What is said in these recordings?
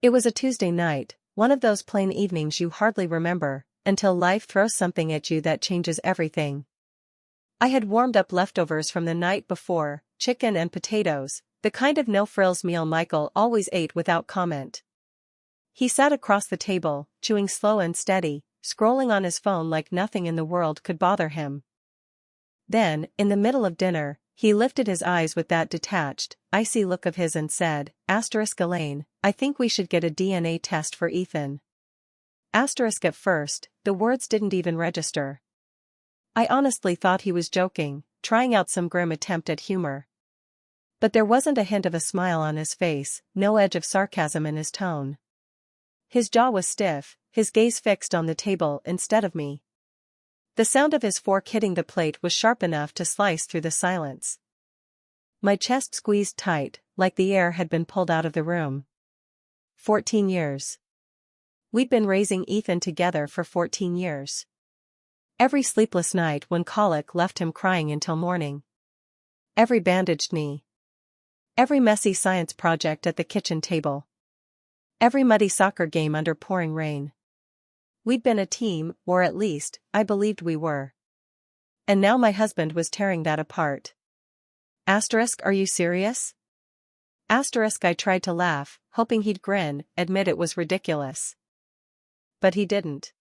It was a Tuesday night, one of those plain evenings you hardly remember, until life throws something at you that changes everything. I had warmed up leftovers from the night before, chicken and potatoes, the kind of no-frills meal Michael always ate without comment. He sat across the table, chewing slow and steady, scrolling on his phone like nothing in the world could bother him. Then, in the middle of dinner, he lifted his eyes with that detached, icy look of his and said, Elaine, I think we should get a DNA test for Ethan. At first, the words didn't even register. I honestly thought he was joking, trying out some grim attempt at humor. But there wasn't a hint of a smile on his face, no edge of sarcasm in his tone. His jaw was stiff, his gaze fixed on the table instead of me. The sound of his fork hitting the plate was sharp enough to slice through the silence. My chest squeezed tight, like the air had been pulled out of the room. 14 years. We'd been raising Ethan together for 14 years. Every sleepless night when colic left him crying until morning. Every bandaged knee. Every messy science project at the kitchen table. Every muddy soccer game under pouring rain. We'd been a team, or at least, I believed we were. And now my husband was tearing that apart. Are you serious? I tried to laugh, hoping he'd grin, admit it was ridiculous. But he didn't.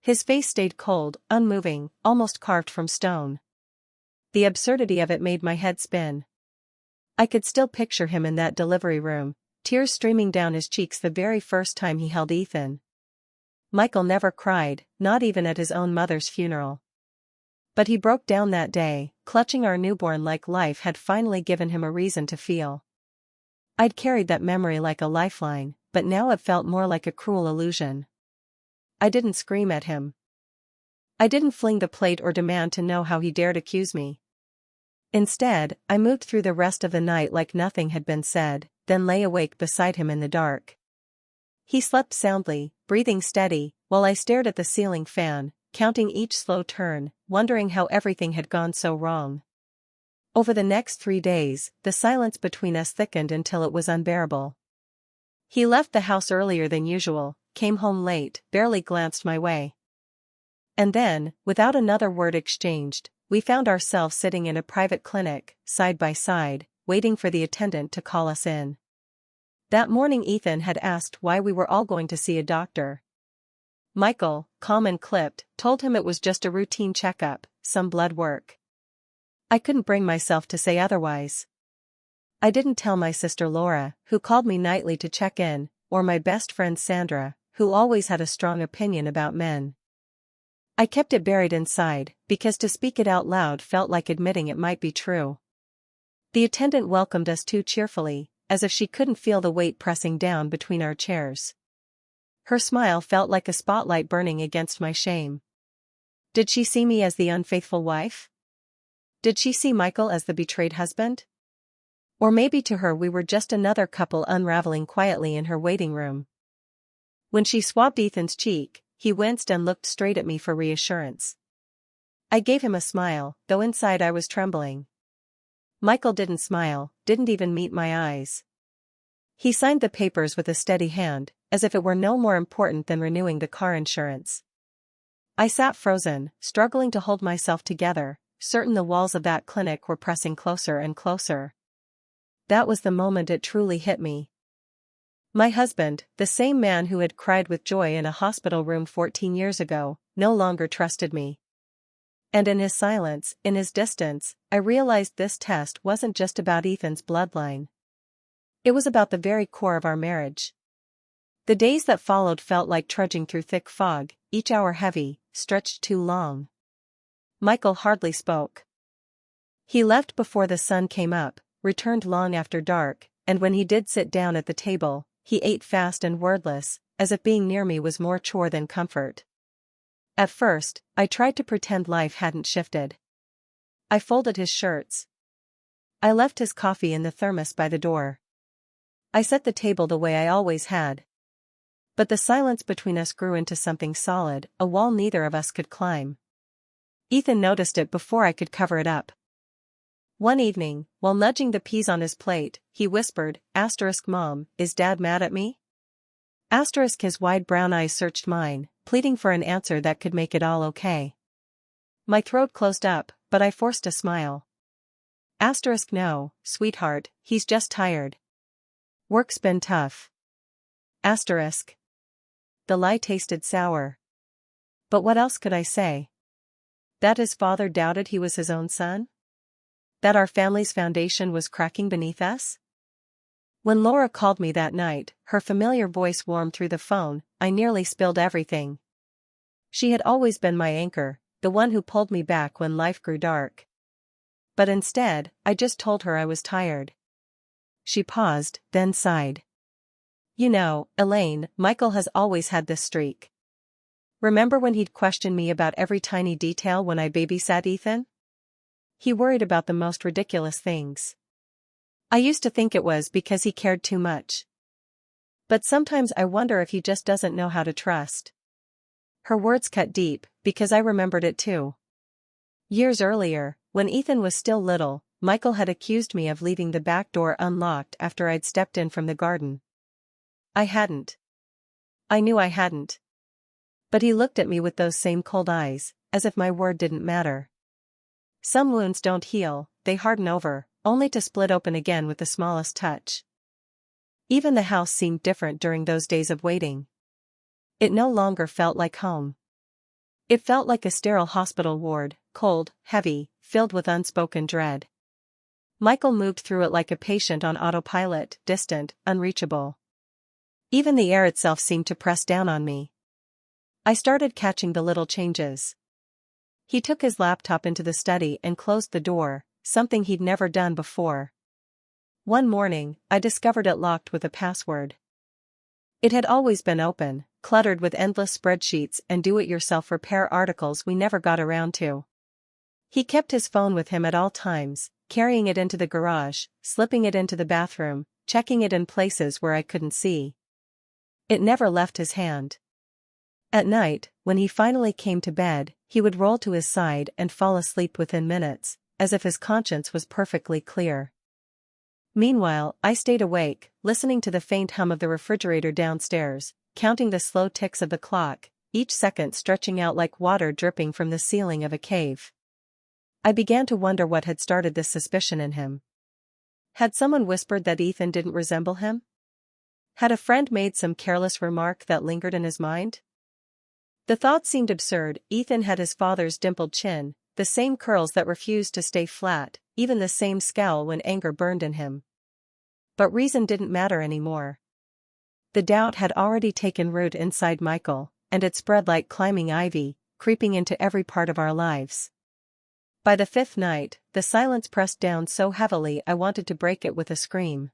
His face stayed cold, unmoving, almost carved from stone. The absurdity of it made my head spin. I could still picture him in that delivery room, tears streaming down his cheeks the very first time he held Ethan. Michael never cried, not even at his own mother's funeral. But he broke down that day, clutching our newborn like life had finally given him a reason to feel. I'd carried that memory like a lifeline, but now it felt more like a cruel illusion. I didn't scream at him. I didn't fling the plate or demand to know how he dared accuse me. Instead, I moved through the rest of the night like nothing had been said, then lay awake beside him in the dark. He slept soundly, breathing steady, while I stared at the ceiling fan, counting each slow turn, wondering how everything had gone so wrong. Over the next 3 days, the silence between us thickened until it was unbearable. He left the house earlier than usual, came home late, barely glanced my way. And then, without another word exchanged, we found ourselves sitting in a private clinic, side by side, waiting for the attendant to call us in. That morning Ethan had asked why we were all going to see a doctor. Michael, calm and clipped, told him it was just a routine checkup, some blood work. I couldn't bring myself to say otherwise. I didn't tell my sister Laura, who called me nightly to check in, or my best friend Sandra, who always had a strong opinion about men. I kept it buried inside, because to speak it out loud felt like admitting it might be true. The attendant welcomed us too cheerfully, as if she couldn't feel the weight pressing down between our chairs. Her smile felt like a spotlight burning against my shame. Did she see me as the unfaithful wife? Did she see Michael as the betrayed husband? Or maybe to her we were just another couple unraveling quietly in her waiting room. When she swabbed Ethan's cheek, he winced and looked straight at me for reassurance. I gave him a smile, though inside I was trembling. Michael didn't smile, didn't even meet my eyes. He signed the papers with a steady hand, as if it were no more important than renewing the car insurance. I sat frozen, struggling to hold myself together, certain the walls of that clinic were pressing closer and closer. That was the moment it truly hit me. My husband, the same man who had cried with joy in a hospital room 14 years ago, no longer trusted me. And in his silence, in his distance, I realized this test wasn't just about Ethan's bloodline. It was about the very core of our marriage. The days that followed felt like trudging through thick fog, each hour heavy, stretched too long. Michael hardly spoke. He left before the sun came up, returned long after dark, and when he did sit down at the table, he ate fast and wordless, as if being near me was more chore than comfort. At first, I tried to pretend life hadn't shifted. I folded his shirts. I left his coffee in the thermos by the door. I set the table the way I always had. But the silence between us grew into something solid, a wall neither of us could climb. Ethan noticed it before I could cover it up. One evening, while nudging the peas on his plate, he whispered, "Mom, is Dad mad at me?" Asterisk his wide brown eyes searched mine, pleading for an answer that could make it all okay. My throat closed up, but I forced a smile. Asterisk no, sweetheart, he's just tired. Work's been tough. Asterisk. The lie tasted sour. But what else could I say? That his father doubted he was his own son? That our family's foundation was cracking beneath us? When Laura called me that night, her familiar voice warmed through the phone, I nearly spilled everything. She had always been my anchor, the one who pulled me back when life grew dark. But instead, I just told her I was tired. She paused, then sighed. You know, Elaine, Michael has always had this streak. Remember when he'd question me about every tiny detail when I babysat Ethan? He worried about the most ridiculous things. I used to think it was because he cared too much. But sometimes I wonder if he just doesn't know how to trust. Her words cut deep, because I remembered it too. Years earlier, when Ethan was still little, Michael had accused me of leaving the back door unlocked after I'd stepped in from the garden. I hadn't. I knew I hadn't. But he looked at me with those same cold eyes, as if my word didn't matter. Some wounds don't heal, they harden over, only to split open again with the smallest touch. Even the house seemed different during those days of waiting. It no longer felt like home. It felt like a sterile hospital ward, cold, heavy, filled with unspoken dread. Michael moved through it like a patient on autopilot, distant, unreachable. Even the air itself seemed to press down on me. I started catching the little changes. He took his laptop into the study and closed the door, something he'd never done before. One morning, I discovered it locked with a password. It had always been open, cluttered with endless spreadsheets and do-it-yourself repair articles we never got around to. He kept his phone with him at all times, carrying it into the garage, slipping it into the bathroom, checking it in places where I couldn't see. It never left his hand. At night, when he finally came to bed, he would roll to his side and fall asleep within minutes, as if his conscience was perfectly clear. Meanwhile, I stayed awake, listening to the faint hum of the refrigerator downstairs, counting the slow ticks of the clock, each second stretching out like water dripping from the ceiling of a cave. I began to wonder what had started this suspicion in him. Had someone whispered that Ethan didn't resemble him? Had a friend made some careless remark that lingered in his mind? The thought seemed absurd. Ethan had his father's dimpled chin, the same curls that refused to stay flat, even the same scowl when anger burned in him. But reason didn't matter anymore. The doubt had already taken root inside Michael, and it spread like climbing ivy, creeping into every part of our lives. By the fifth night, the silence pressed down so heavily I wanted to break it with a scream.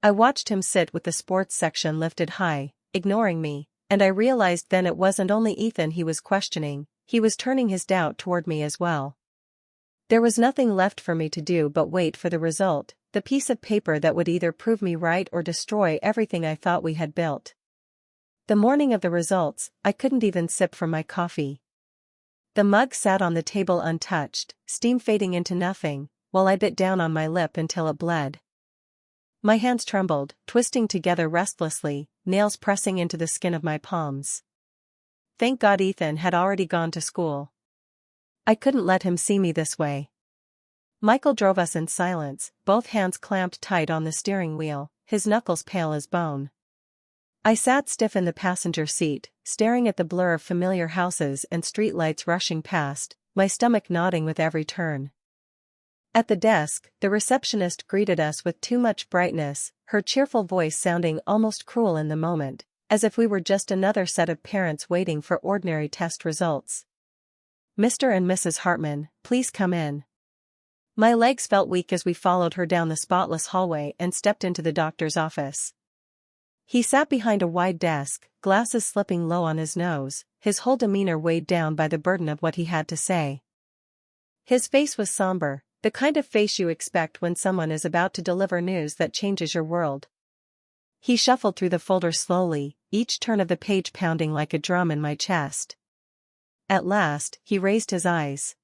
I watched him sit with the sports section lifted high, ignoring me, and I realized then it wasn't only Ethan he was questioning, he was turning his doubt toward me as well. There was nothing left for me to do but wait for the result, the piece of paper that would either prove me right or destroy everything I thought we had built. The morning of the results, I couldn't even sip from my coffee. The mug sat on the table untouched, steam fading into nothing, while I bit down on my lip until it bled. My hands trembled, twisting together restlessly, nails pressing into the skin of my palms. Thank God Ethan had already gone to school. I couldn't let him see me this way. Michael drove us in silence, both hands clamped tight on the steering wheel, his knuckles pale as bone. I sat stiff in the passenger seat, staring at the blur of familiar houses and streetlights rushing past, my stomach nodding with every turn. At the desk, the receptionist greeted us with too much brightness, her cheerful voice sounding almost cruel in the moment, as if we were just another set of parents waiting for ordinary test results. Mr. and Mrs. Hartman, please come in. My legs felt weak as we followed her down the spotless hallway and stepped into the doctor's office. He sat behind a wide desk, glasses slipping low on his nose, his whole demeanor weighed down by the burden of what he had to say. His face was somber, the kind of face you expect when someone is about to deliver news that changes your world. He shuffled through the folder slowly, each turn of the page pounding like a drum in my chest. At last, he raised his eyes.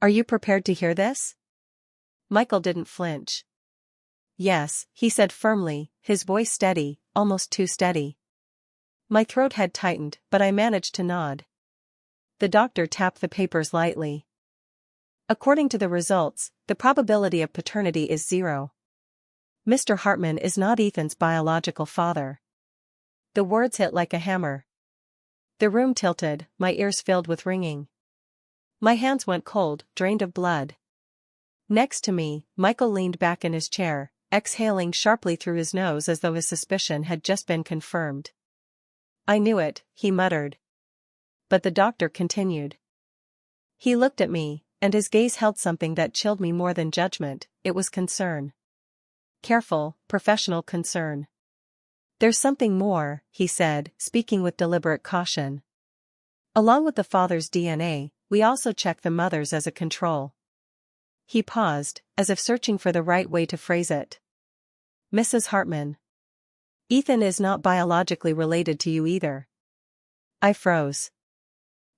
Are you prepared to hear this? Michael didn't flinch. Yes, he said firmly, his voice steady, almost too steady. My throat had tightened, but I managed to nod. The doctor tapped the papers lightly. According to the results, the probability of paternity is 0. Mr. Hartman is not Ethan's biological father. The words hit like a hammer. The room tilted, my ears filled with ringing. My hands went cold, drained of blood. Next to me, Michael leaned back in his chair, exhaling sharply through his nose as though his suspicion had just been confirmed. "I knew it," he muttered. But the doctor continued. He looked at me, and his gaze held something that chilled me more than judgment. It was concern. Careful, professional concern. "There's something more," he said, speaking with deliberate caution. "Along with the father's DNA, we also check the mother's as a control." He paused, as if searching for the right way to phrase it. "Mrs. Hartman. Ethan is not biologically related to you either." I froze.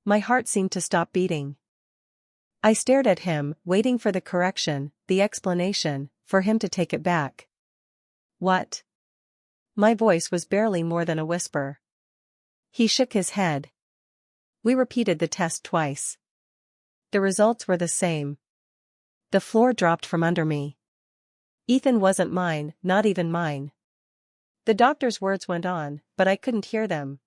My heart seemed to stop beating. I stared at him, waiting for the correction, the explanation, for him to take it back. "What?" My voice was barely more than a whisper. He shook his head. We repeated the test twice. The results were the same. The floor dropped from under me. Ethan wasn't mine, not even mine. The doctor's words went on, but I couldn't hear them.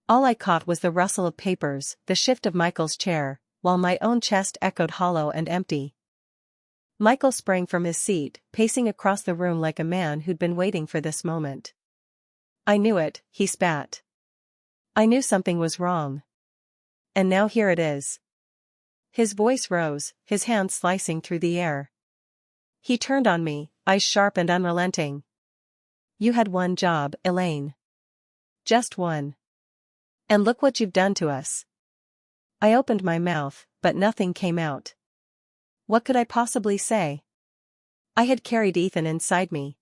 All I caught was the rustle of papers, the shift of Michael's chair, while my own chest echoed hollow and empty. Michael sprang from his seat, pacing across the room like a man who'd been waiting for this moment. "I knew it," he spat. "I knew something was wrong. And now here it is." His voice rose, his hands slicing through the air. He turned on me, eyes sharp and unrelenting. "You had one job, Elaine. Just one. And look what you've done to us." I opened my mouth, but nothing came out. What could I possibly say? I had carried Ethan inside me.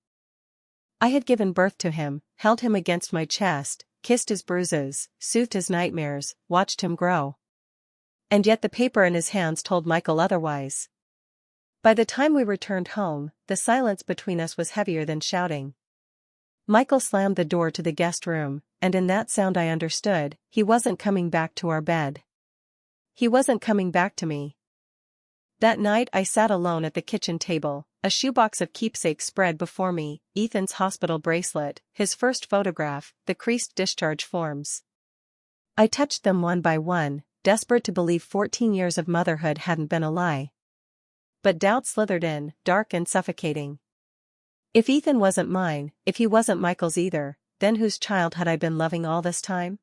I had given birth to him, held him against my chest, kissed his bruises, soothed his nightmares, watched him grow. And yet the paper in his hands told Michael otherwise. By the time we returned home, the silence between us was heavier than shouting. Michael slammed the door to the guest room, and in that sound I understood, he wasn't coming back to our bed. He wasn't coming back to me. That night I sat alone at the kitchen table, a shoebox of keepsakes spread before me, Ethan's hospital bracelet, his first photograph, the creased discharge forms. I touched them one by one, desperate to believe 14 years of motherhood hadn't been a lie. But doubt slithered in, dark and suffocating. If Ethan wasn't mine, if he wasn't Michael's either, then whose child had I been loving all this time?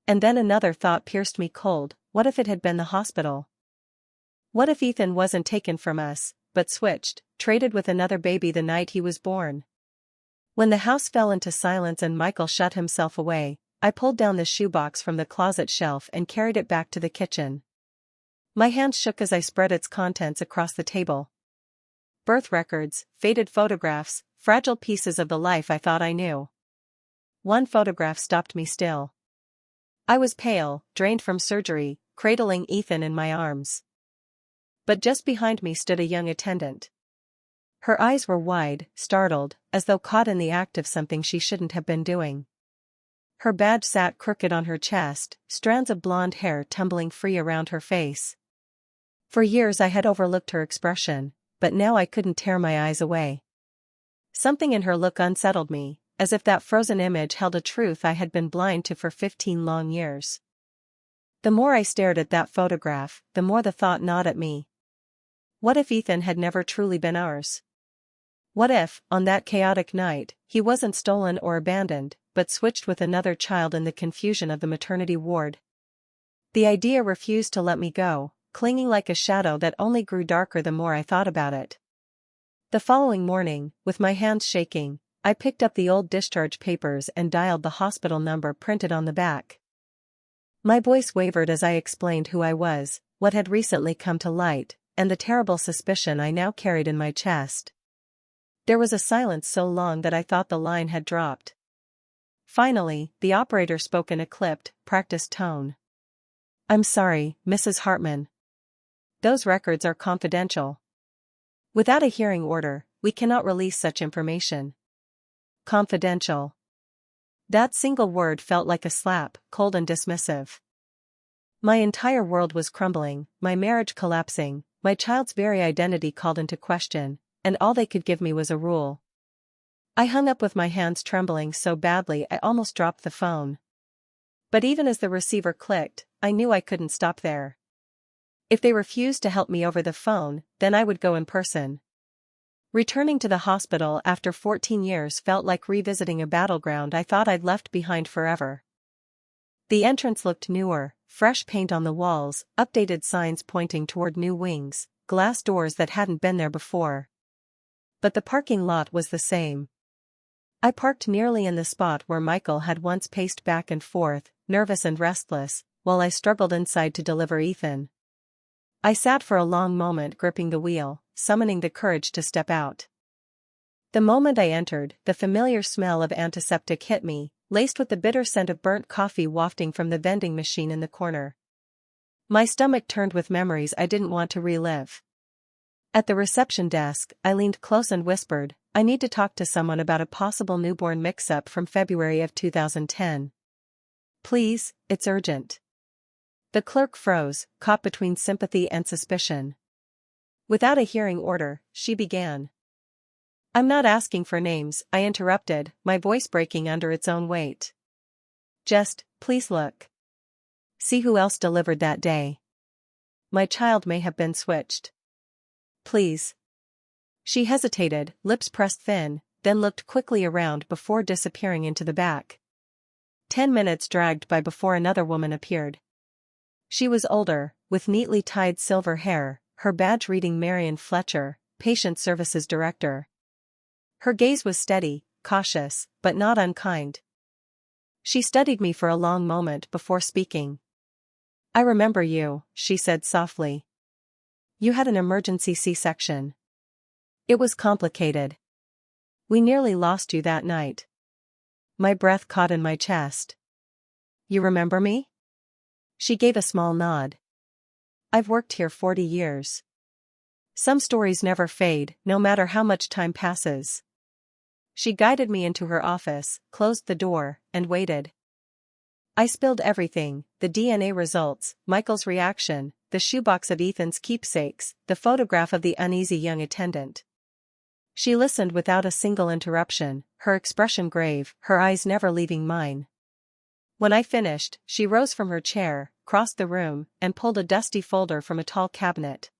And then another thought pierced me cold. What if it had been the hospital? What if Ethan wasn't taken from us, but switched, traded with another baby the night he was born? When the house fell into silence and Michael shut himself away, I pulled down the shoebox from the closet shelf and carried it back to the kitchen. My hands shook as I spread its contents across the table. Birth records, faded photographs, fragile pieces of the life I thought I knew. One photograph stopped me still. I was pale, drained from surgery, cradling Ethan in my arms. But just behind me stood a young attendant. Her eyes were wide, startled, as though caught in the act of something she shouldn't have been doing. Her badge sat crooked on her chest, strands of blonde hair tumbling free around her face. For years I had overlooked her expression, but now I couldn't tear my eyes away. Something in her look unsettled me, as if that frozen image held a truth I had been blind to for 15 long years. The more I stared at that photograph, the more the thought gnawed at me. What if Ethan had never truly been ours? What if, on that chaotic night, he wasn't stolen or abandoned, but switched with another child in the confusion of the maternity ward? The idea refused to let me go, clinging like a shadow that only grew darker the more I thought about it. The following morning, with my hands shaking, I picked up the old discharge papers and dialed the hospital number printed on the back. My voice wavered as I explained who I was, what had recently come to light, and the terrible suspicion I now carried in my chest. There was a silence so long that I thought the line had dropped. Finally, the operator spoke in a clipped, practiced tone. "I'm sorry, Mrs. Hartman. Those records are confidential. Without a hearing order, we cannot release such information." Confidential. That single word felt like a slap, cold and dismissive. My entire world was crumbling, my marriage collapsing, my child's very identity called into question, and all they could give me was a rule. I hung up with my hands trembling so badly I almost dropped the phone. But even as the receiver clicked, I knew I couldn't stop there. If they refused to help me over the phone, then I would go in person. Returning to the hospital after 14 years felt like revisiting a battleground I thought I'd left behind forever. The entrance looked newer, fresh paint on the walls, updated signs pointing toward new wings, glass doors that hadn't been there before. But the parking lot was the same. I parked nearly in the spot where Michael had once paced back and forth, nervous and restless, while I struggled inside to deliver Ethan. I sat for a long moment gripping the wheel, summoning the courage to step out. The moment I entered, the familiar smell of antiseptic hit me, laced with the bitter scent of burnt coffee wafting from the vending machine in the corner. My stomach turned with memories I didn't want to relive. At the reception desk, I leaned close and whispered, "I need to talk to someone about a possible newborn mix-up from February of 2010. Please, it's urgent." The clerk froze, caught between sympathy and suspicion. Without a hearing order, she began. "I'm not asking for names," I interrupted, my voice breaking under its own weight. "Just, please look. See who else delivered that day. My child may have been switched. Please." She hesitated, lips pressed thin, then looked quickly around before disappearing into the back. 10 minutes dragged by before another woman appeared. She was older, with neatly tied silver hair, her badge reading Marion Fletcher, Patient Services Director. Her gaze was steady, cautious, but not unkind. She studied me for a long moment before speaking. "I remember you," she said softly. "You had an emergency C-section. It was complicated. We nearly lost you that night." My breath caught in my chest. "You remember me?" She gave a small nod. "I've worked here 40 years. Some stories never fade, no matter how much time passes." She guided me into her office, closed the door, and waited. I spilled everything, the DNA results, Michael's reaction, the shoebox of Ethan's keepsakes, the photograph of the uneasy young attendant. She listened without a single interruption, her expression grave, her eyes never leaving mine. When I finished, she rose from her chair, crossed the room, and pulled a dusty folder from a tall cabinet.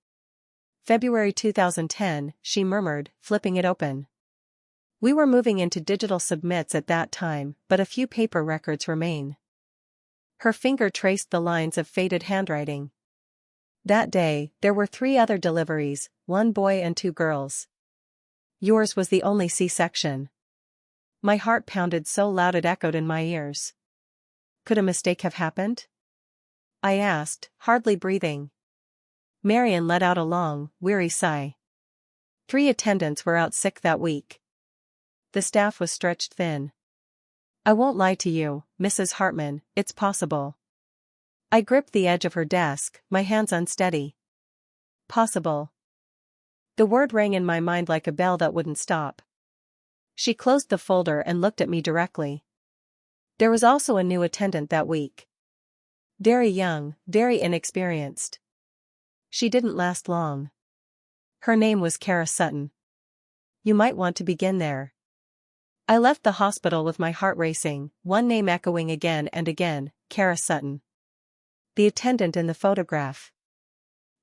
"February 2010, she murmured, flipping it open. "We were moving into digital submits at that time, but a few paper records remain." Her finger traced the lines of faded handwriting. "That day, there were 3 other deliveries, 1 boy and 2 girls. Yours was the only C-section." My heart pounded so loud it echoed in my ears. "Could a mistake have happened?" I asked, hardly breathing. Marion let out a long, weary sigh. 3 attendants were out sick that week. The staff was stretched thin. "I won't lie to you, Mrs. Hartman, it's possible." I gripped the edge of her desk, my hands unsteady. "Possible." The word rang in my mind like a bell that wouldn't stop. She closed the folder and looked at me directly. "There was also a new attendant that week. Very young, very inexperienced. She didn't last long. Her name was Kara Sutton. You might want to begin there." I left the hospital with my heart racing, one name echoing again and again, Kara Sutton. The attendant in the photograph.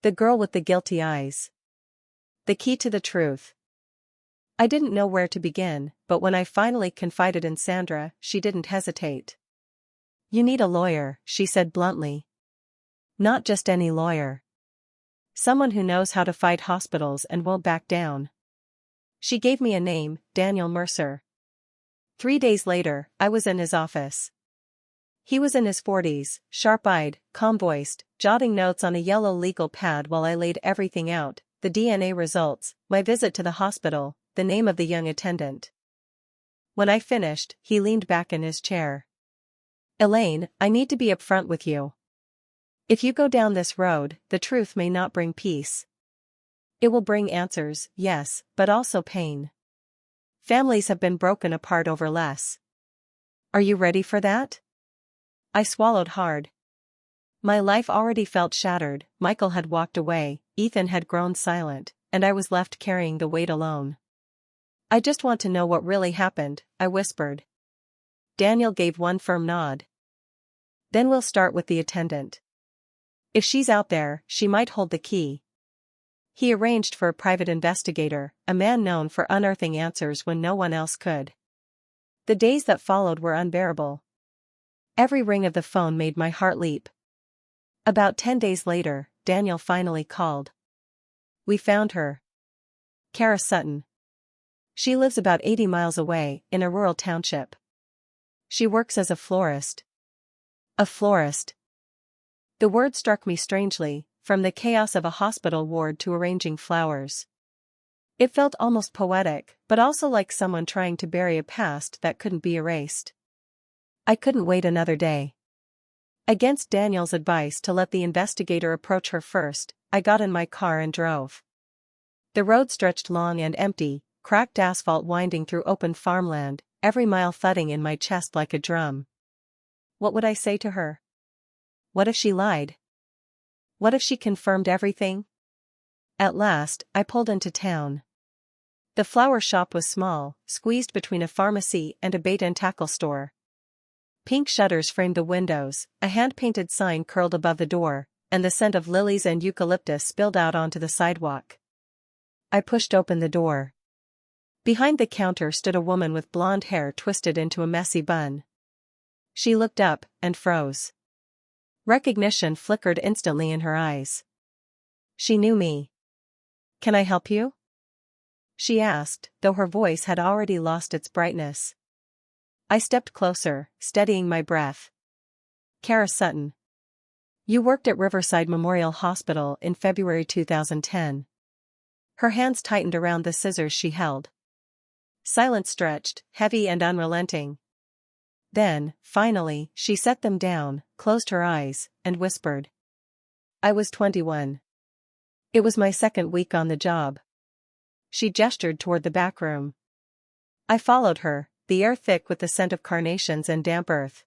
The girl with the guilty eyes. The key to the truth. I didn't know where to begin, but when I finally confided in Sandra, she didn't hesitate. "You need a lawyer," she said bluntly. "Not just any lawyer. Someone who knows how to fight hospitals and won't back down." She gave me a name, Daniel Mercer. 3 days later, I was in his office. He was in his 40s, sharp-eyed, calm-voiced, jotting notes on a yellow legal pad while I laid everything out, the DNA results, my visit to the hospital, the name of the young attendant. When I finished, he leaned back in his chair. "Elaine, I need to be upfront with you. If you go down this road, the truth may not bring peace. It will bring answers, yes, but also pain. Families have been broken apart over less." Are you ready for that? I swallowed hard. My life already felt shattered. Michael had walked away, Ethan had grown silent, and I was left carrying the weight alone. I just want to know what really happened, I whispered. Daniel gave one firm nod. Then we'll start with the attendant. If she's out there, she might hold the key. He arranged for a private investigator, a man known for unearthing answers when no one else could. The days that followed were unbearable. Every ring of the phone made my heart leap. About 10 days later, Daniel finally called. We found her. Kara Sutton. She lives about 80 miles away, in a rural township. She works as a florist. A florist. The word struck me strangely, from the chaos of a hospital ward to arranging flowers. It felt almost poetic, but also like someone trying to bury a past that couldn't be erased. I couldn't wait another day. Against Daniel's advice to let the investigator approach her first, I got in my car and drove. The road stretched long and empty, cracked asphalt winding through open farmland, every mile thudding in my chest like a drum. What would I say to her? What if she lied? What if she confirmed everything? At last, I pulled into town. The flower shop was small, squeezed between a pharmacy and a bait and tackle store. Pink shutters framed the windows, a hand-painted sign curled above the door, and the scent of lilies and eucalyptus spilled out onto the sidewalk. I pushed open the door. Behind the counter stood a woman with blonde hair twisted into a messy bun. She looked up, and froze. Recognition flickered instantly in her eyes. She knew me. Can I help you? She asked, though her voice had already lost its brightness. I stepped closer, steadying my breath. Kara Sutton. You worked at Riverside Memorial Hospital in February 2010. Her hands tightened around the scissors she held. Silence stretched, heavy and unrelenting. Then, finally, she set them down, closed her eyes, and whispered. I was 21. It was my second week on the job. She gestured toward the back room. I followed her, the air thick with the scent of carnations and damp earth.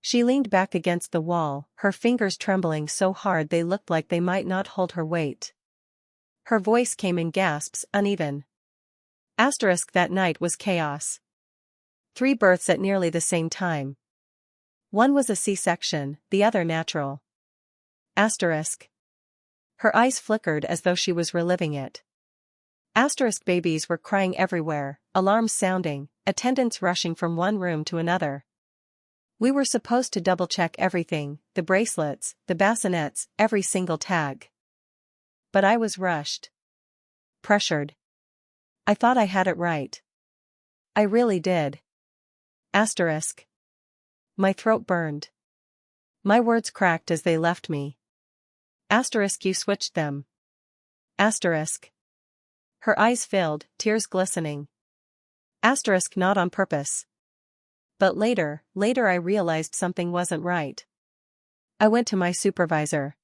She leaned back against the wall, her fingers trembling so hard they looked like they might not hold her weight. Her voice came in gasps, uneven. That night was chaos. 3 births at nearly the same time. One was a C-section, the other natural. Her eyes flickered as though she was reliving it. Babies were crying everywhere, alarms sounding, attendants rushing from one room to another. We were supposed to double-check everything, the bracelets, the bassinets, every single tag. But I was rushed. Pressured. I thought I had it right. I really did. My throat burned. My words cracked as they left me. You switched them. Her eyes filled, tears glistening. Not on purpose. But later I realized something wasn't right. I went to my supervisor.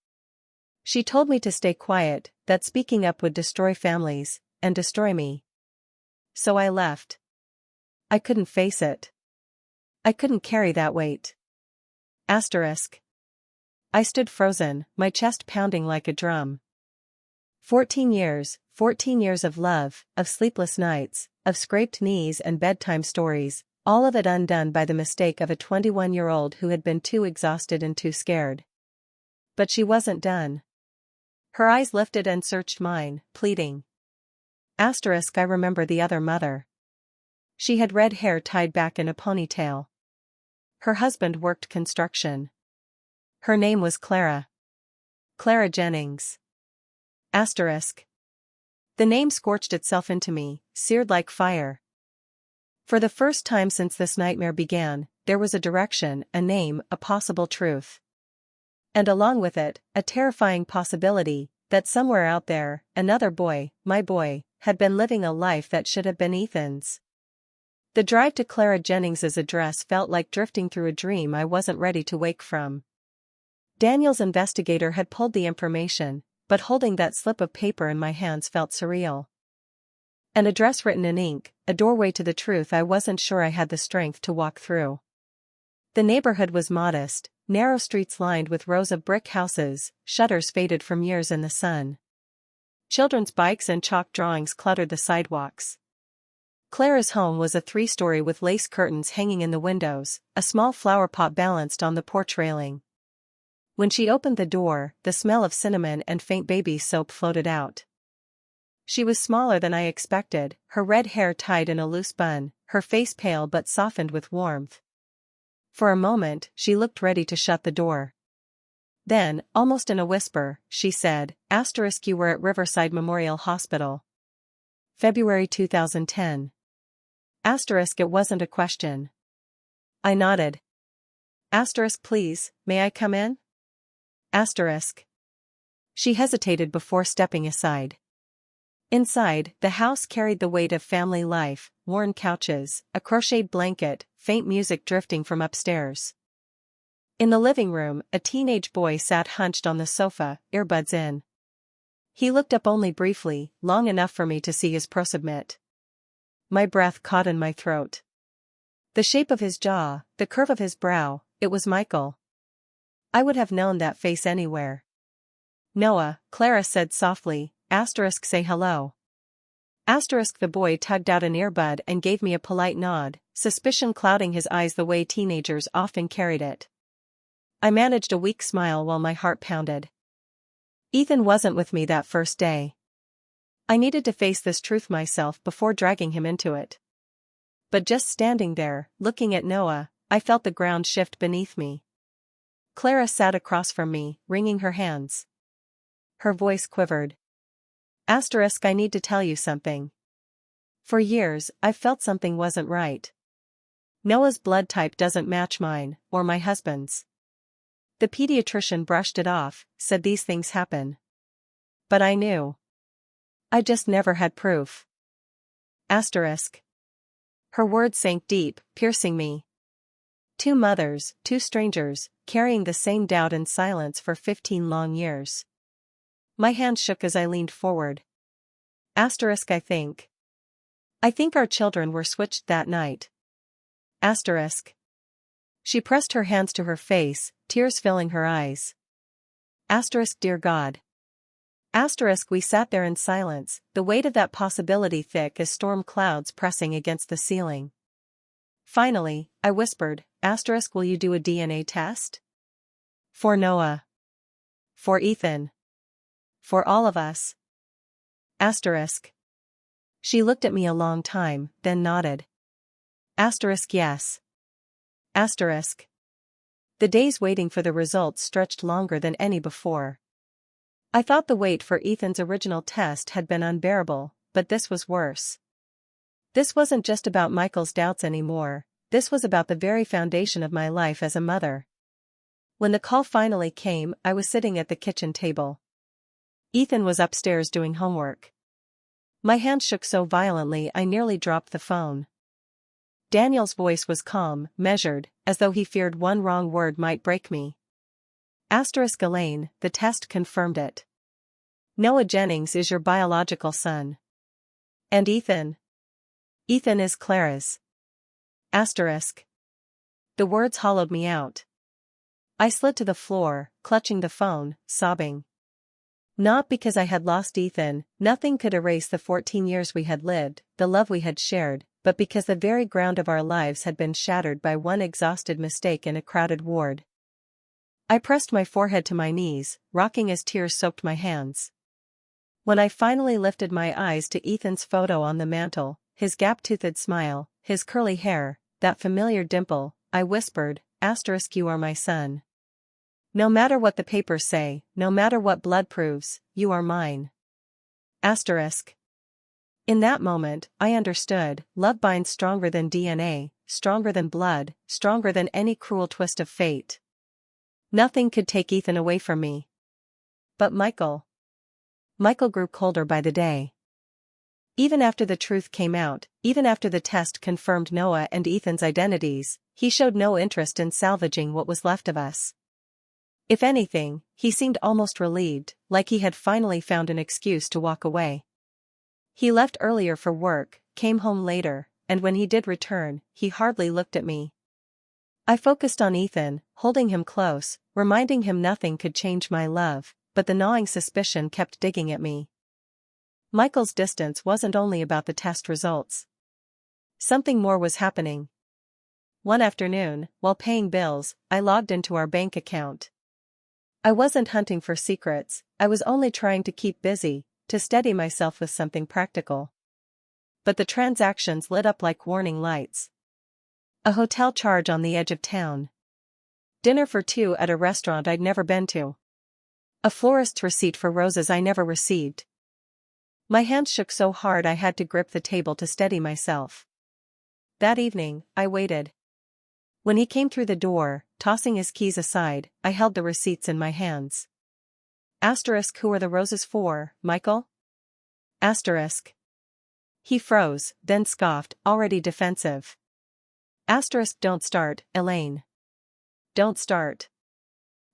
She told me to stay quiet, that speaking up would destroy families, and destroy me. So I left. I couldn't face it. I couldn't carry that weight. I stood frozen, my chest pounding like a drum. 14 years of love, of sleepless nights, of scraped knees and bedtime stories, all of it undone by the mistake of a 21-year-old who had been too exhausted and too scared. But she wasn't done. Her eyes lifted and searched mine, pleading. I remember the other mother. She had red hair tied back in a ponytail. Her husband worked construction. Her name was Clara. Clara Jennings. The name scorched itself into me, seared like fire. For the first time since this nightmare began, there was a direction, a name, a possible truth. And along with it, a terrifying possibility, that somewhere out there, another boy, my boy, had been living a life that should have been Ethan's. The drive to Clara Jennings's address felt like drifting through a dream I wasn't ready to wake from. Daniel's investigator had pulled the information, but holding that slip of paper in my hands felt surreal. An address written in ink, a doorway to the truth I wasn't sure I had the strength to walk through. The neighborhood was modest, narrow streets lined with rows of brick houses, shutters faded from years in the sun. Children's bikes and chalk drawings cluttered the sidewalks. Clara's home was a 3-story with lace curtains hanging in the windows, a small flower pot balanced on the porch railing. When she opened the door, the smell of cinnamon and faint baby soap floated out. She was smaller than I expected, her red hair tied in a loose bun, her face pale but softened with warmth. For a moment, she looked ready to shut the door. Then, almost in a whisper, she said, *, you were at Riverside Memorial Hospital. February 2010. *, it wasn't a question. I nodded. *, please, may I come in? *. She hesitated before stepping aside. Inside, the house carried the weight of family life, worn couches, a crocheted blanket, faint music drifting from upstairs. In the living room, a teenage boy sat hunched on the sofa, earbuds in. He looked up only briefly, long enough for me to see his prosubmit. My breath caught in my throat. The shape of his jaw, the curve of his brow, it was Michael. I would have known that face anywhere. Noah, Clara said softly, *, say hello. *, the boy tugged out an earbud and gave me a polite nod, suspicion clouding his eyes the way teenagers often carried it. I managed a weak smile while my heart pounded. Ethan wasn't with me that first day. I needed to face this truth myself before dragging him into it. But just standing there, looking at Noah, I felt the ground shift beneath me. Clara sat across from me, wringing her hands. Her voice quivered. *, I need to tell you something. For years, I've felt something wasn't right. Noah's blood type doesn't match mine, or my husband's. The pediatrician brushed it off, said these things happen. But I knew. I just never had proof. *. Her words sank deep, piercing me. 2 mothers, 2 strangers, carrying the same doubt in silence for 15 long years. My hand shook as I leaned forward. *, I think. I think our children were switched that night. *. She pressed her hands to her face, tears filling her eyes. *, dear God. *, we sat there in silence, the weight of that possibility thick as storm clouds pressing against the ceiling. Finally, I whispered, *, will you do a DNA test? For Noah. For Ethan. For all of us. *. She looked at me a long time, then nodded. Yes. *. The days waiting for the results stretched longer than any before. I thought the wait for Ethan's original test had been unbearable, but this was worse. This wasn't just about Michael's doubts anymore, this was about the very foundation of my life as a mother. When the call finally came, I was sitting at the kitchen table. Ethan was upstairs doing homework. My hand shook so violently I nearly dropped the phone. Daniel's voice was calm, measured, as though he feared one wrong word might break me. Elaine, the test confirmed it. Noah Jennings is your biological son. And Ethan? Ethan is Clara's. The words hollowed me out. I slid to the floor, clutching the phone, sobbing. Not because I had lost Ethan, nothing could erase the 14 years we had lived, the love we had shared, but because the very ground of our lives had been shattered by one exhausted mistake in a crowded ward. I pressed my forehead to my knees, rocking as tears soaked my hands. When I finally lifted my eyes to Ethan's photo on the mantel, his gap-toothed smile, his curly hair, that familiar dimple, I whispered, *, you are my son. No matter what the papers say, no matter what blood proves, you are mine. In that moment, I understood, love binds stronger than DNA, stronger than blood, stronger than any cruel twist of fate. Nothing could take Ethan away from me. But Michael grew colder by the day. Even after the truth came out, even after the test confirmed Noah and Ethan's identities, he showed no interest in salvaging what was left of us. If anything, he seemed almost relieved, like he had finally found an excuse to walk away. He left earlier for work, came home later, and when he did return, he hardly looked at me. I focused on Ethan, holding him close, reminding him nothing could change my love, but the gnawing suspicion kept digging at me. Michael's distance wasn't only about the test results. Something more was happening. One afternoon, while paying bills, I logged into our bank account. I wasn't hunting for secrets, I was only trying to keep busy, to steady myself with something practical. But the transactions lit up like warning lights. A hotel charge on the edge of town. Dinner for two at a restaurant I'd never been to. A florist's receipt for roses I never received. My hands shook so hard I had to grip the table to steady myself. That evening, I waited. When he came through the door, tossing his keys aside, I held the receipts in my hands. Asterisk, who are the roses for, Michael? Asterisk. He froze, then scoffed, already defensive. Asterisk, don't start, Elaine. Don't start.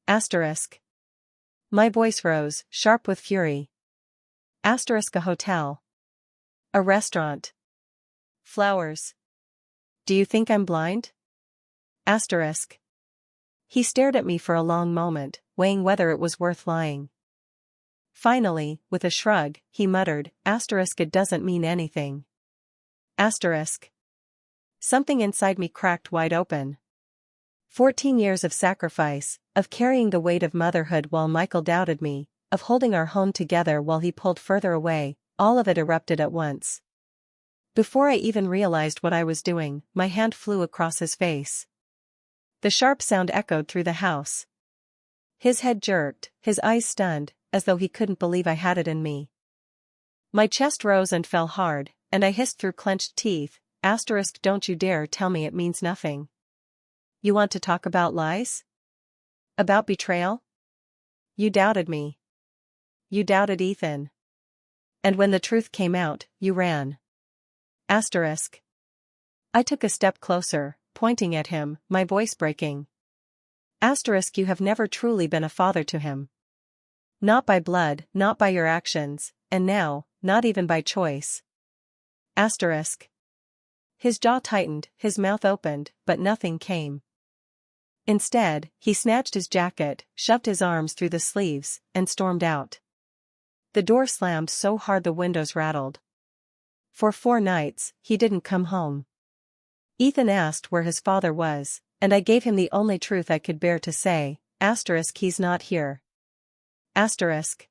Asterisk. My voice rose, sharp with fury. Asterisk, a hotel. A restaurant. Flowers. Do you think I'm blind? Asterisk. He stared at me for a long moment, weighing whether it was worth lying. Finally, with a shrug, he muttered, asterisk, it doesn't mean anything. Asterisk. Something inside me cracked wide open. 14 years of sacrifice, of carrying the weight of motherhood while Michael doubted me, of holding our home together while he pulled further away, all of it erupted at once. Before I even realized what I was doing, my hand flew across his face. The sharp sound echoed through the house. His head jerked, his eyes stunned, as though he couldn't believe I had it in me. My chest rose and fell hard, and I hissed through clenched teeth, asterisk, don't you dare tell me it means nothing. You want to talk about lies? About betrayal? You doubted me. You doubted Ethan. And when the truth came out, you ran. Asterisk. I took a step closer, pointing at him, my voice breaking. Asterisk, you have never truly been a father to him. Not by blood, not by your actions, and now, not even by choice. Asterisk. His jaw tightened, his mouth opened, but nothing came. Instead, he snatched his jacket, shoved his arms through the sleeves, and stormed out. The door slammed so hard the windows rattled. For 4 nights, he didn't come home. Ethan asked where his father was, and I gave him the only truth I could bear to say, asterisk, he's not here. Asterisk.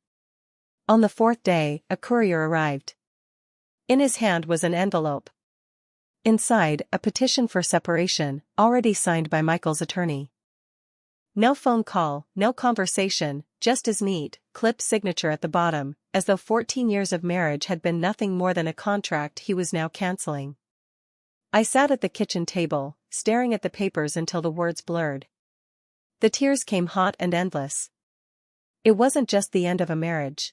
On the 4th day, a courier arrived. In his hand was an envelope. Inside, a petition for separation, already signed by Michael's attorney. No phone call, no conversation, just his neat, clipped signature at the bottom, as though 14 years of marriage had been nothing more than a contract he was now canceling. I sat at the kitchen table, staring at the papers until the words blurred. The tears came hot and endless. It wasn't just the end of a marriage.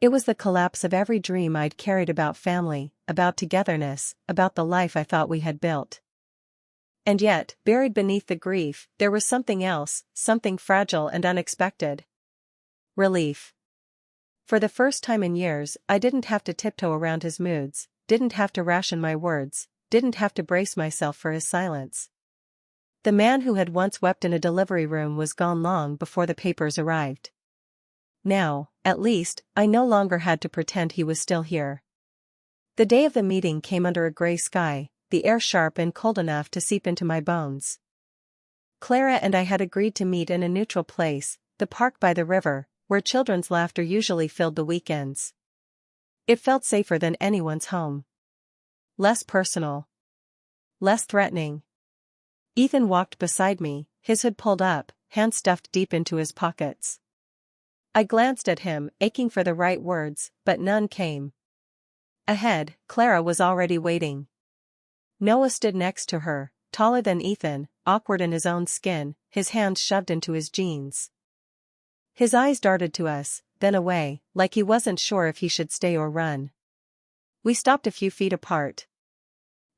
It was the collapse of every dream I'd carried about family, about togetherness, about the life I thought we had built. And yet, buried beneath the grief, there was something else, something fragile and unexpected. Relief. For the first time in years, I didn't have to tiptoe around his moods, didn't have to ration my words, didn't have to brace myself for his silence. The man who had once wept in a delivery room was gone long before the papers arrived. Now, at least, I no longer had to pretend he was still here. The day of the meeting came under a gray sky, the air sharp and cold enough to seep into my bones. Clara and I had agreed to meet in a neutral place, the park by the river, where children's laughter usually filled the weekends. It felt safer than anyone's home. Less personal. Less threatening. Ethan walked beside me, his hood pulled up, hands stuffed deep into his pockets. I glanced at him, aching for the right words, but none came. Ahead, Clara was already waiting. Noah stood next to her, taller than Ethan, awkward in his own skin, his hands shoved into his jeans. His eyes darted to us, then away, like he wasn't sure if he should stay or run. We stopped a few feet apart.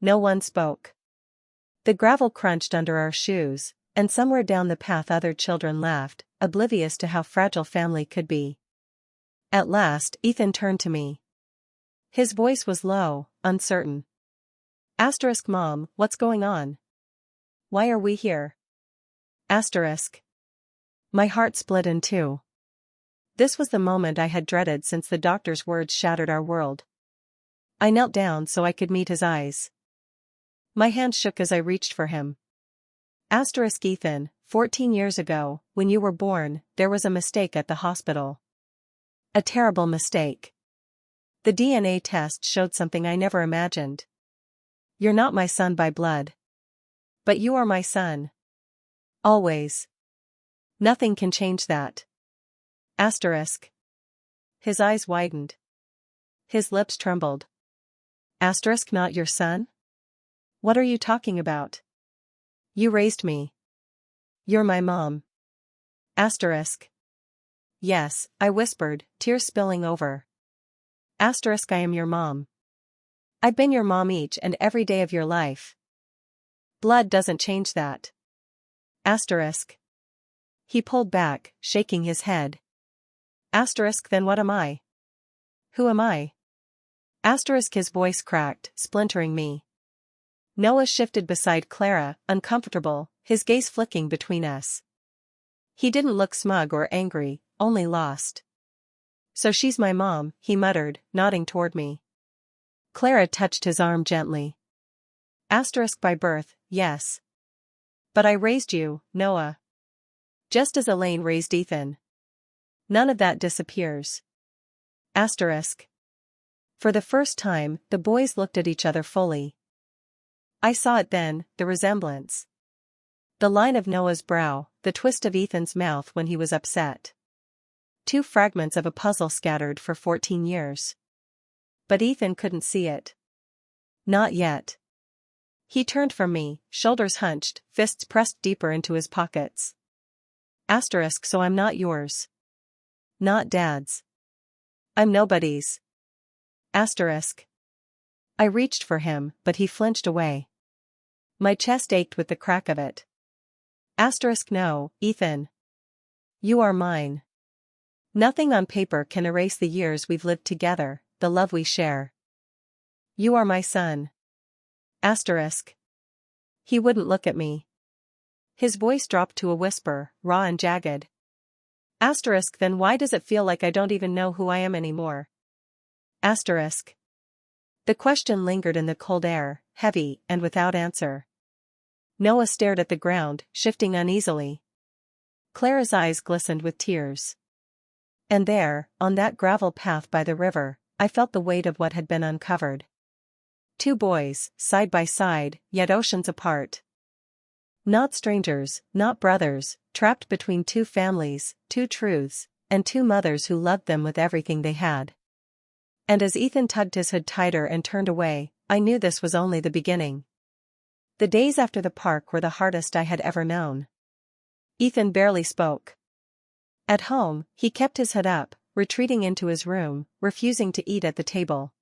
No one spoke. The gravel crunched under our shoes, and somewhere down the path other children laughed, oblivious to how fragile family could be. At last, Ethan turned to me. His voice was low, uncertain. Asterisk Mom, what's going on? Why are we here? Asterisk. My heart split in two. This was the moment I had dreaded since the doctor's words shattered our world. I knelt down so I could meet his eyes. My hand shook as I reached for him. Asterisk Ethan, 14 years ago, when you were born, there was a mistake at the hospital. A terrible mistake. The DNA test showed something I never imagined. You're not my son by blood. But you are my son. Always. Nothing can change that. Asterisk. His eyes widened. His lips trembled. Asterisk not your son? What are you talking about? You raised me. You're my mom. Asterisk. Yes, I whispered, tears spilling over. Asterisk I am your mom. I've been your mom each and every day of your life. Blood doesn't change that. Asterisk. He pulled back, shaking his head. Asterisk then what am I? Who am I? Asterisk his voice cracked, splintering me. Noah shifted beside Clara, uncomfortable, his gaze flicking between us. He didn't look smug or angry, only lost. So she's my mom, he muttered, nodding toward me. Clara touched his arm gently. Asterisk by birth, yes. But I raised you, Noah. Just as Elaine raised Ethan. None of that disappears. Asterisk. For the first time, the boys looked at each other fully. I saw it then, the resemblance. The line of Noah's brow, the twist of Ethan's mouth when he was upset. Two fragments of a puzzle scattered for 14 years. But Ethan couldn't see it. Not yet. He turned from me, shoulders hunched, fists pressed deeper into his pockets. Asterisk so I'm not yours. Not Dad's. I'm nobody's. Asterisk. I reached for him, but he flinched away. My chest ached with the crack of it. Asterisk no, Ethan. You are mine. Nothing on paper can erase the years we've lived together, the love we share. You are my son. Asterisk. He wouldn't look at me. His voice dropped to a whisper, raw and jagged. Asterisk then why does it feel like I don't even know who I am anymore? Asterisk. The question lingered in the cold air, heavy and without answer. Noah stared at the ground, shifting uneasily. Clara's eyes glistened with tears. And there, on that gravel path by the river, I felt the weight of what had been uncovered. Two boys, side by side, yet oceans apart. Not strangers, not brothers, trapped between two families, two truths, and two mothers who loved them with everything they had. And as Ethan tugged his hood tighter and turned away, I knew this was only the beginning. The days after the park were the hardest I had ever known. Ethan barely spoke. At home, he kept his head up, retreating into his room, refusing to eat at the table.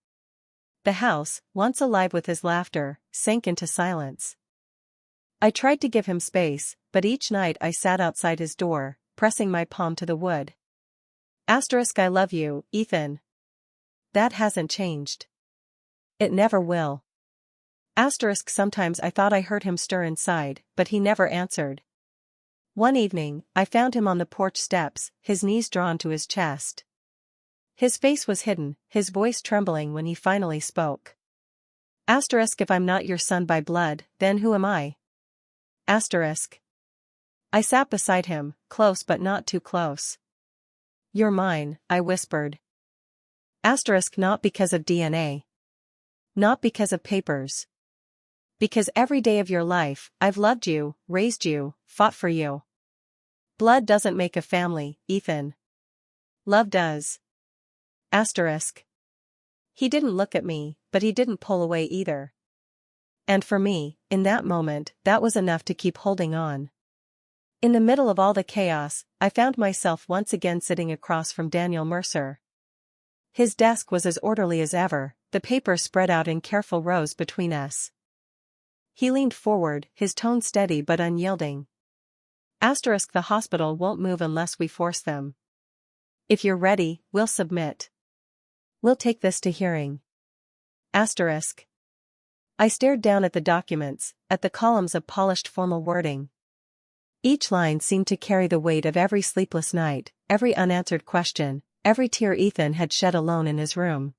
The house, once alive with his laughter, sank into silence. I tried to give him space, but each night I sat outside his door, pressing my palm to the wood. Asterisk I love you, Ethan. That hasn't changed. It never will. Asterisk sometimes I thought I heard him stir inside, but he never answered. One evening, I found him on the porch steps, his knees drawn to his chest. His face was hidden, his voice trembling when he finally spoke. Asterisk if I'm not your son by blood, then who am I? Asterisk. I sat beside him, close but not too close. You're mine, I whispered. Asterisk not because of DNA. Not because of papers. Because every day of your life, I've loved you, raised you, fought for you. Blood doesn't make a family, Ethan. Love does. Asterisk. He didn't look at me, but he didn't pull away either. And for me, in that moment, that was enough to keep holding on. In the middle of all the chaos, I found myself once again sitting across from Daniel Mercer. His desk was as orderly as ever, the papers spread out in careful rows between us. He leaned forward, his tone steady but unyielding. Asterisk the hospital won't move unless we force them. If you're ready, we'll submit. We'll take this to hearing. Asterisk. I stared down at the documents, at the columns of polished formal wording. Each line seemed to carry the weight of every sleepless night, every unanswered question, every tear Ethan had shed alone in his room.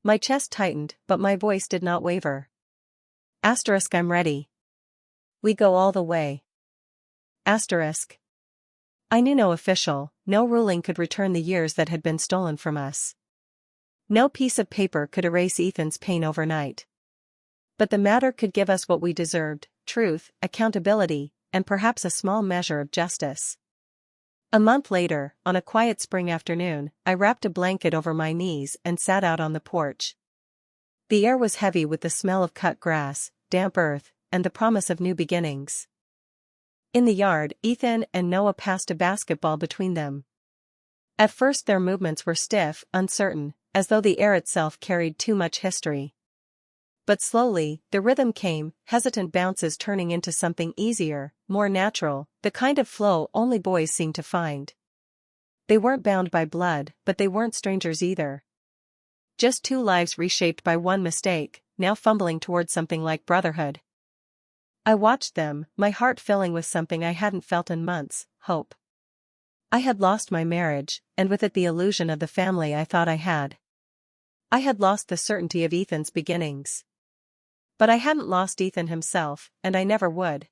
My chest tightened, but my voice did not waver. Asterisk. I'm ready. We go all the way. Asterisk. I knew no official, no ruling could return the years that had been stolen from us. No piece of paper could erase Ethan's pain overnight. But the matter could give us what we deserved: truth, accountability, and perhaps a small measure of justice. A month later, on a quiet spring afternoon, I wrapped a blanket over my knees and sat out on the porch. The air was heavy with the smell of cut grass, damp earth, and the promise of new beginnings. In the yard, Ethan and Noah passed a basketball between them. At first their movements were stiff, uncertain, as though the air itself carried too much history. But slowly, the rhythm came, hesitant bounces turning into something easier, more natural, the kind of flow only boys seem to find. They weren't bound by blood, but they weren't strangers either. Just two lives reshaped by one mistake, now fumbling toward something like brotherhood. I watched them, my heart filling with something I hadn't felt in months: hope. I had lost my marriage, and with it the illusion of the family I thought I had. I had lost the certainty of Ethan's beginnings. But I hadn't lost Ethan himself, and I never would.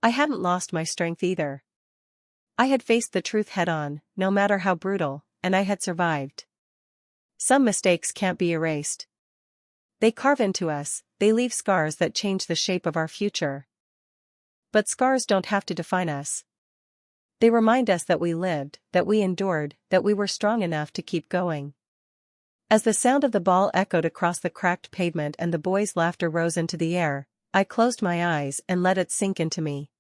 I hadn't lost my strength either. I had faced the truth head-on, no matter how brutal, and I had survived. Some mistakes can't be erased. They carve into us, they leave scars that change the shape of our future. But scars don't have to define us. They remind us that we lived, that we endured, that we were strong enough to keep going. As the sound of the ball echoed across the cracked pavement and the boys' laughter rose into the air, I closed my eyes and let it sink into me.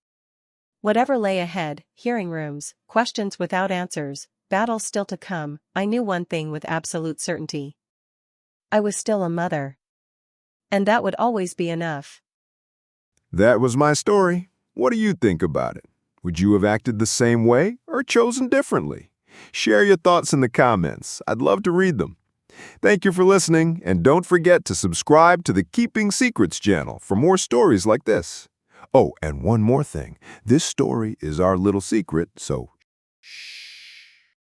Whatever lay ahead, hearing rooms, questions without answers, battles still to come, I knew one thing with absolute certainty. I was still a mother. And that would always be enough. That was my story. What do you think about it? Would you have acted the same way or chosen differently? Share your thoughts in the comments. I'd love to read them. Thank you for listening, and don't forget to subscribe to the Keeping Secrets channel for more stories like this. Oh, and one more thing. This story is our little secret, so shh.